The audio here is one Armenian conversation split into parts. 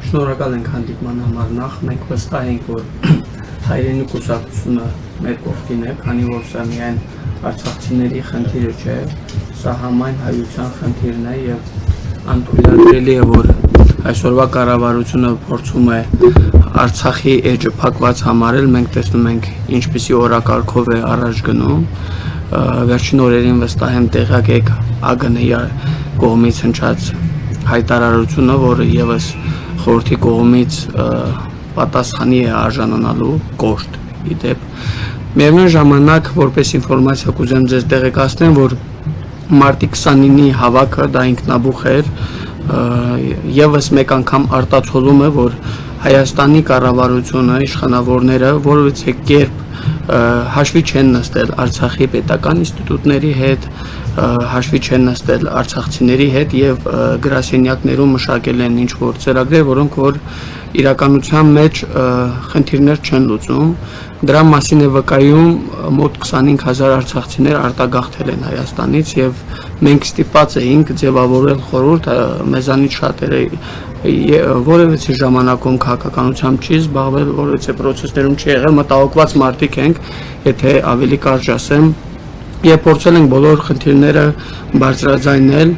Շնորհակալ ենք հանդիպման համար նախ մենք վստահ ենք որ հայրենի կուսակցությունը մեր կողքին է, քանի որ սա միայն արցախցիների խնդիրը չէ, սա համայն հայության խնդիրն է եւ անթույլատրելի է որ այսօրվա կառավարությունը փորձում է Արցախի էջը փակված համարել, մենք տեսնում ենք ինչպիսի օրակարգով է առաջ գնում, վերջին օրերին վստահ եմ տեղյակ եք ԱԳՆ-ի կողմից հնչած հայտարարությունը, որը եւս խորհրդի կողմից պատասխանի է արժանանալու կոշտ իդեպ միևնույն ժամանակ որպես ինֆորմացիա կուզեմ ձեզ տեղեկացնեմ որ մարտի 29-ի հավաքը դա ինքնաբուխ էր եւս մեկ անգամ արտացոլում է որ Հայաստանի կառավարությունը իշխանավորները որևէ կերպ հաշվի չեն նստել Արցախի պետական ինստիտուտների հետ հաշվի չեն նստել արցախցիների հետ եւ գրասենյակներում մշակել են ինչ որ ծրագրեր որոնք որ իրականության մեջ խնդիրներ չեն լուծում դրա մասին է վկայում մոտ 25000 արցախցիներ արտագաղթել են Հայաստանից եւ մենք ստիպված էինք ձևավորել խորհուրդ մեզանից շատերը որևէ ժամանակում քաղաքականությամբ չի զբաղվել որևէ process-ներում չի եղել մտահոգված մարդիկ ենք եթե ավելի կարճ ասեմ եւ փորձել ենք բոլոր խնդիրները բարձրաձայնել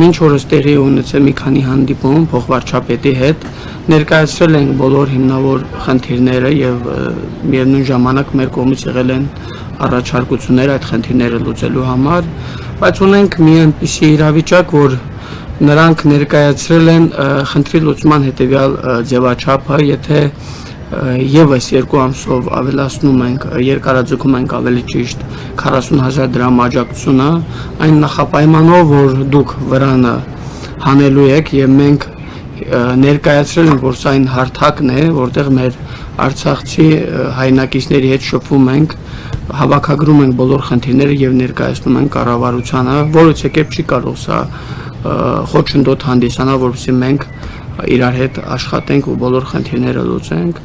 մինչ օրս տեղի ունեցել մի քանի հանդիպում փոխվարչապետի հետ ներկայացրել ենք բոլոր հիմնավոր խնդիրները եւ միևնույն ժամանակ մեր կողմից եղել են առաջարկություններ այդ խնդիրները լուծելու համար բայց ունենք մի այնպիսի իրավիճակ որ նրանք ներկայացրել են խնդրի լուծման հետեւյալ ձևաչափը եթե եւս 2 ամսով ավելացնում ենք երկարաձգում ենք ավելի ճիշտ 40000 դրամ աջակցությունը այն նախապայմանով որ դուք վրանը հանելու եք եւ մենք ներկայացրել ենք որ սա այն հարթակն է որտեղ մեր արցախցի հայրենակիցների հետ շփվում ենք հավաքագրում ենք բոլոր խնդիրները եւ ներկայացնում ենք կառավարությանը որովհետեւ կերպ չի կարող սա խոչընդոտ հանդիսանա որովհետեւ մենք իրար հետ աշխատենք ու բոլոր խնդիրները լուծենք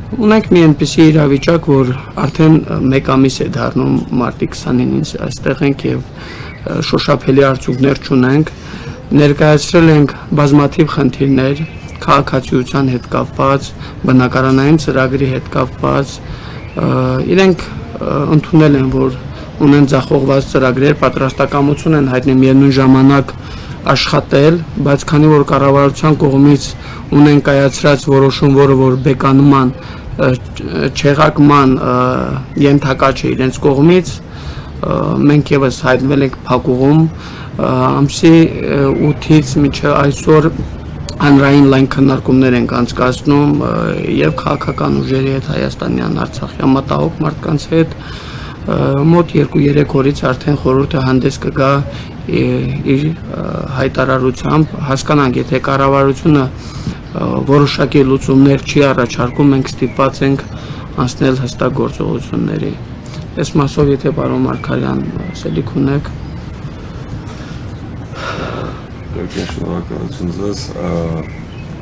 ունենք մի այնպիսի իրավիճակ որ արդեն 1 ամիս է դառնում մարտի 29-ից այստեղ ենք եւ շոշափելի արդյունքներ չունենք ներկայացրել ենք բազմաթիվ խնդիրներ քաղաքացիության հետ կապված բնակարանային ծրագրի հետ կապված իրենք ընդունել են որ ունեն ձախողված ծրագրեր պատրաստակամություն են հայտնել միևնույն ժամանակ աշխատել բայց քանի որ կառավարության կողմից ունեն կայացրած որոշում որը որ բեկանման չեղարկման ենթակա չէ իրենց կողմից մենք եւս հայտնվել ենք փակուղում ամսի 8-ից մինչև այսօր հանրային լայն քննարկումներ ենք անցկացնում եւ քաղաքական ուժերի հետ հայաստանյան արցախյան մտահոգ մարդկանց հետ մոտ 2-3 օրից արդեն խորհուրդը հանդես կգա իր հայտարարությամբ հասկանանք եթե կառավարությունը որոշակի լուծումներ չի առաջարկում մենք ստիպված ենք անցնել հստակ գործողությունների այս մասով եթե պարոն Մարգարյան ասելիք ունեք շնորհակալություն ձեզ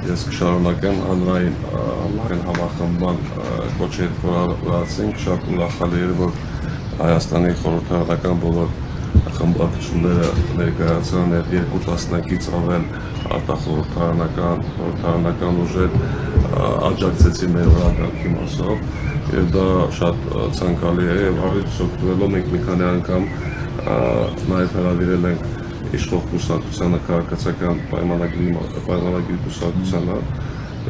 ես կշարունակեմ հանրային համախմբման կոչի հետ որացինք շատ ուրախալի էր որ Հայաստանի խորհրդարանական բոլոր խմբակցությունները ներկայացան այդ 2 տասնյակից ավել արտախորհրդարանական ուժեր աջակցեցին մեր օրակարգի մասով եւ դա շատ ցանկալի է եւ հավից օգտվելով մենք մի քանի անգամ նաեւ հրավիրել ենք իշխող կուսակցությանը քաղաքացիական պայմանագրի կուսակցությանը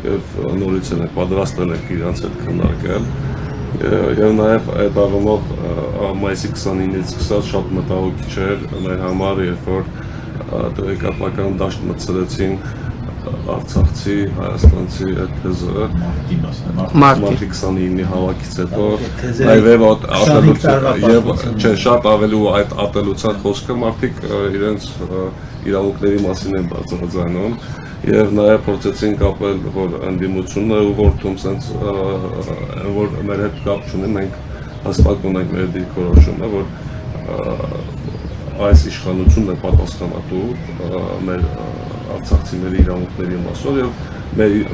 եւ նորից են պատրաստել ենք իրանց հետ քննարկել եւ նաեւ այդ առումով մայիսի 29-ից սկսած շատ մտահոգիչ էր մեր համար երբ որ տեղեկատվական դաշտ մտցրեցին արցախցի հայաստանցի թեզը մարտի 29-ի հավաքից հետո նաեւ շատ ավելի այդ ատելության խոսքը մարդիկ իրենց իրավունքների մասին են բացահայտում եւ նաեւ փորձեցին կապել որ ընդդիմությունը ուղղորդում sense որ մեր հետ կապ չունի մենք հստակ ունենք մեր դիրքորոշումը որ այս իշխանությունն է պատասխանատու մեր արցախցիների իրավունքների մասով եւ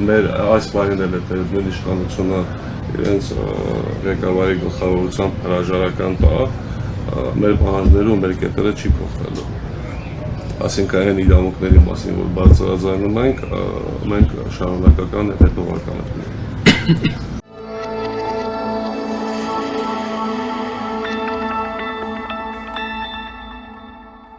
մեր այս բանին էլ է նույն իշխանությունը իրենց ղեկավարի գլխավորությամբ հրաժարական տա մեր պահանջներում մեր կետերը չի փոխվելու Այսինքն այն իրավունքների մասին, որ բարձրաձայնում ենք, մենք շարունակական հետևողական ենք։